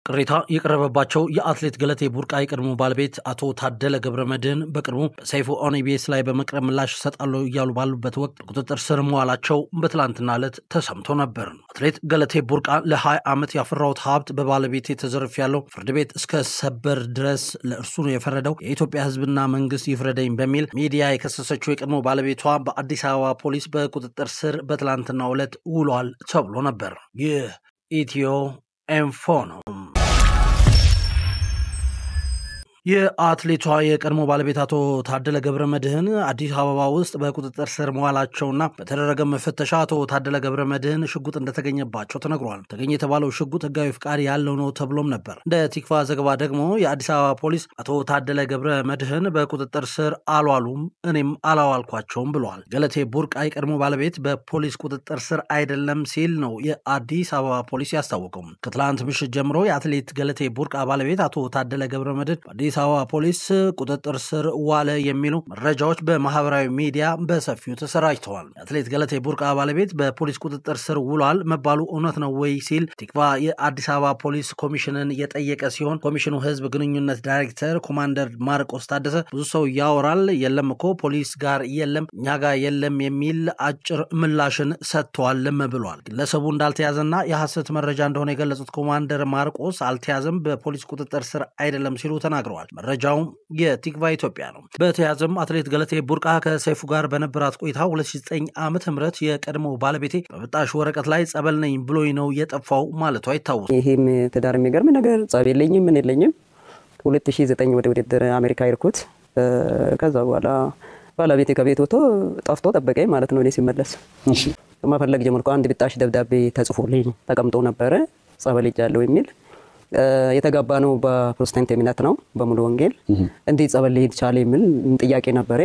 ቅሬታ የቀረበባቸው የአትሌት ገለቴ ቡርቃ የቀድሞ ባለቤት አቶ ታደለ ገብረመድህን በቅርቡ በሰይፉ ኦን ኢቢኤስ ላይ በመቅረብ ምላሽ ይሰጣሉ እያሉ ባሉበት ወቅት ቁጥጥር ስር መዋላቸው በትላንትና ዕለት ተሰምቶ ነበር። አትሌት ገለቴ ቡርቃ ለ20 ዓመት ያፈራሁት ሀብት በባለቤቴ ተዘርፌያለሁ፣ ፍርድ ቤት እስከ ሰበር ድረስ ለእርሱ ነው የፈረደው፣ የኢትዮጵያ ሕዝብና መንግስት ይፍረደኝ በሚል ሚዲያ የከሰሰችው የቀድሞ ባለቤቷ በአዲስ አበባ ፖሊስ በቁጥጥር ስር በትላንትናው ዕለት ውሏል ተብሎ ነበር። ይህ ኢትዮ ኢንፎ ነው። የአትሌቷ የቀድሞ ባለቤት አቶ ታደለ ገብረመድህን አዲስ አበባ ውስጥ በቁጥጥር ስር መዋላቸውና በተደረገ መፈተሻ አቶ ታደለ ገብረመድህን ሽጉጥ እንደተገኘባቸው ተነግሯል። ተገኘ የተባለው ሽጉጥ ህጋዊ ፍቃድ ያለው ነው ተብሎም ነበር። እንደ ቲክቫ ዘገባ ደግሞ የአዲስ አበባ ፖሊስ አቶ ታደለ ገብረመድህን በቁጥጥር ስር አልዋሉም፣ እኔም አላዋልኳቸውም ብለዋል። ገለቴ ቡርቃ የቀድሞ ባለቤት በፖሊስ ቁጥጥር ስር አይደለም ሲል ነው የአዲስ አበባ ፖሊስ ያስታወቀው። ከትላንት ምሽት ጀምሮ የአትሌት ገለቴ ቡርቃ ባለቤት አቶ ታደለ ገብረመድህን አዲስ አበባ ፖሊስ ቁጥጥር ስር ዋለ የሚሉ መረጃዎች በማህበራዊ ሚዲያ በሰፊው ተሰራጭተዋል። የአትሌት ገለቴ ቡርቃ ባለቤት በፖሊስ ቁጥጥር ስር ውሏል መባሉ እውነት ነው ወይ ሲል ቲክቫ የአዲስ አበባ ፖሊስ ኮሚሽንን የጠየቀ ሲሆን ኮሚሽኑ ህዝብ ግንኙነት ዳይሬክተር ኮማንደር ማርቆስ ታደሰ ብዙ ሰው ያወራል፣ የለም እኮ ፖሊስ ጋር የለም እኛ ጋር የለም የሚል አጭር ምላሽን ሰጥተዋልም ብሏል። ግለሰቡ እንዳልተያዘና የሐሰት መረጃ እንደሆነ የገለጹት ኮማንደር ማርቆስ አልተያዘም፣ በፖሊስ ቁጥጥር ስር አይደለም ሲሉ ተናግረዋል። መረጃው የቲክቫ ኢትዮጵያ ነው። በተያዘም አትሌት ገለቴ ቡርቃ ከሰይፉ ጋር በነበራት ቆይታ 2009 ዓመተ ምህረት የቀድሞ ባለቤቴ በመጣሽ ወረቀት ላይ ጸበል ነኝ ብሎኝ ነው የጠፋው ማለቷ ይታወሳል። ይሄም ትዳር የሚገርም ነገር ጸበል የለኝም ምን የለኝም 2009 ወደ ውድድር አሜሪካ ይርኩት ከዛ በኋላ ባለቤቴ ከቤት ወጥቶ ጠፍቶ ጠበቀኝ ማለት ነው። እኔ ሲመለስ መፈለግ ጀመርኩ። አንድ ብጣሽ ደብዳቤ ተጽፎልኝ ተቀምጦ ነበረ ጸበል ይጃለው የሚል የተጋባ ነው በፕሮቴስታንት እምነት ነው በሙሉ ወንጌል እንዴት ጸበል ሊሄድ ቻለ የሚል ጥያቄ ነበረ።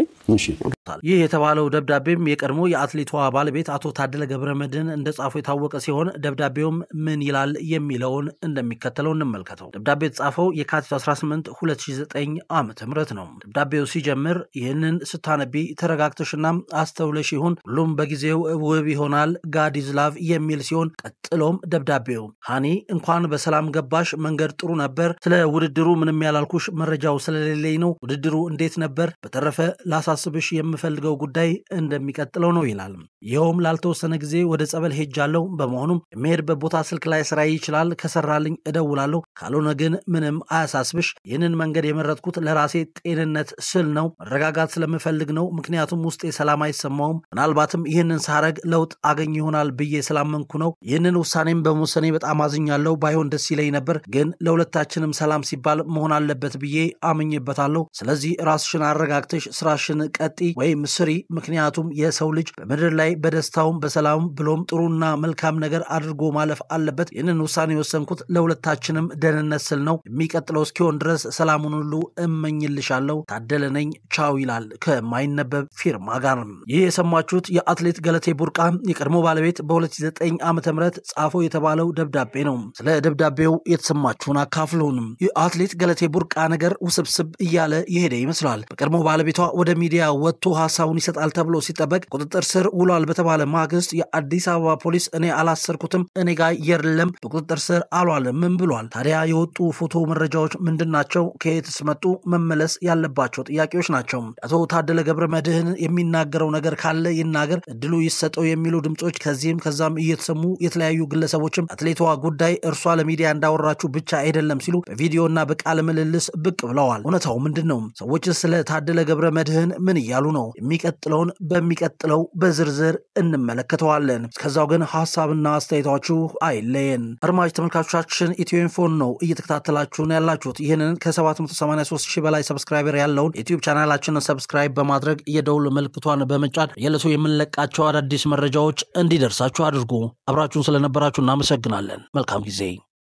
ይህ የተባለው ደብዳቤም የቀድሞ የአትሌቷ ባለቤት አቶ ታደለ ገብረመድህን እንደጻፈው የታወቀ ሲሆን ደብዳቤውም ምን ይላል የሚለውን እንደሚከተለው እንመልከተው። ደብዳቤው የተጻፈው የካቲት 18 2009 ዓመተ ምህረት ነው። ደብዳቤው ሲጀምር ይህንን ስታነቢ ተረጋግተሽና አስተውለሽ ይሁን፣ ሁሉም በጊዜው ውብ ይሆናል፣ ጋድ ኢዝ ላቭ የሚል ሲሆን ቀጥሎም ደብዳቤው ሃኒ እንኳን በሰላም ገባሽ፣ መንገድ ጥሩ ነበር፣ ስለ ውድድሩ ምንም ያላልኩሽ መረጃው ስለሌለኝ ነው፣ ውድድሩ እንዴት ነበር፣ በተረፈ ላሳስብሽ የምፈልገው ጉዳይ እንደሚቀጥለው ነው ይላል። ይኸውም ላልተወሰነ ጊዜ ወደ ጸበል ሄጃለሁ፣ በመሆኑም የሚሄድበት ቦታ ስልክ ላይ ስራ ይችላል፣ ከሰራልኝ እደውላለሁ፣ ካልሆነ ግን ምንም አያሳስብሽ፣ ይህንን መንገድ የመረጥኩት ለራሴ ጤንነት ስል ነው፣ መረጋጋት ስለምፈልግ ነው፣ ምክንያቱም ውስጤ ሰላም አይሰማውም፣ ምናልባትም ይህንን ሳረግ ለውጥ አገኝ ይሆናል ብዬ ስላመንኩ ነው፣ ይህንን ውሳኔም በመወሰኔ በጣም አዝኛለሁ፣ ባይሆን ደስ ይለኝ ነበር፣ ግን ለሁለታችንም ሰላም ሲባል መሆን አለበት ብዬ አምኜበታለሁ። ስለዚህ ራስሽን አረጋግተሽ ስራሽን ቀጢ ወይም ስሪ፣ ምክንያቱም የሰው ልጅ በምድር ላይ በደስታውም በሰላም ብሎም ጥሩና መልካም ነገር አድርጎ ማለፍ አለበት። ይህንን ውሳኔ የወሰንኩት ለሁለታችንም ደህንነት ስል ነው። የሚቀጥለው እስኪሆን ድረስ ሰላሙን ሁሉ እመኝልሻለሁ፣ ታደለ ነኝ፣ ቻው ይላል ከማይነበብ ፊርማ ጋር። ይህ የሰማችሁት የአትሌት ገለቴ ቡርቃ የቀድሞ ባለቤት በ2009 ዓመተ ምህረት ጻፈው የተባለው ደብዳቤ ነው። ስለ ደብዳቤው የተሰማችሁን አካፍሉንም። የአትሌት ገለቴ ቡርቃ ነገር ውስብስብ እያለ የሄደ ይመስላል። በቀድሞ ባለቤቷ ወደ ሚዲያ ወጥቶ ሀሳቡን ይሰጣል ተብሎ ሲጠበቅ ቁጥጥር ስር ውሏል በተባለ ማግስት የአዲስ አበባ ፖሊስ እኔ አላሰርኩትም፣ እኔ ጋር የለም፣ በቁጥጥር ስር አልዋለም ብሏል። ታዲያ የወጡ ፎቶ መረጃዎች ምንድናቸው? ከየትስ መጡ? መመለስ ያለባቸው ጥያቄዎች ናቸው። አቶ ታደለ ገብረመድህን የሚናገረው ነገር ካለ ይናገር፣ እድሉ ይሰጠው የሚሉ ድምጾች ከዚህም ከዛም እየተሰሙ የተለያዩ ግለሰቦችም አትሌቷ ጉዳይ እርሷ ለሚዲያ እንዳወራችሁ ብቻ አይደለም ሲሉ በቪዲዮና በቃለ ምልልስ ብቅ ብለዋል። እውነታው ምንድነው? ሰዎች ስለ ታደለ ገብረመድህን ምን እያሉ ነው? የሚቀጥለውን በሚቀጥለው በዝርዝር እንመለከተዋለን። እስከዛው ግን ሐሳብና አስተያየታችሁ አይለየን። አድማጭ ተመልካቾቻችን ኢትዮ ኢንፎን ነው እየተከታተላችሁ ነው ያላችሁት። ይህንን ከ783 ሺህ በላይ ሰብስክራይበር ያለውን ዩቲዩብ ቻናላችንን ሰብስክራይብ በማድረግ የደውል ምልክቷን በመጫን የዕለቱ የምንለቃቸው አዳዲስ መረጃዎች እንዲደርሳችሁ አድርጉ። አብራችሁን ስለነበራችሁ እናመሰግናለን። መልካም ጊዜ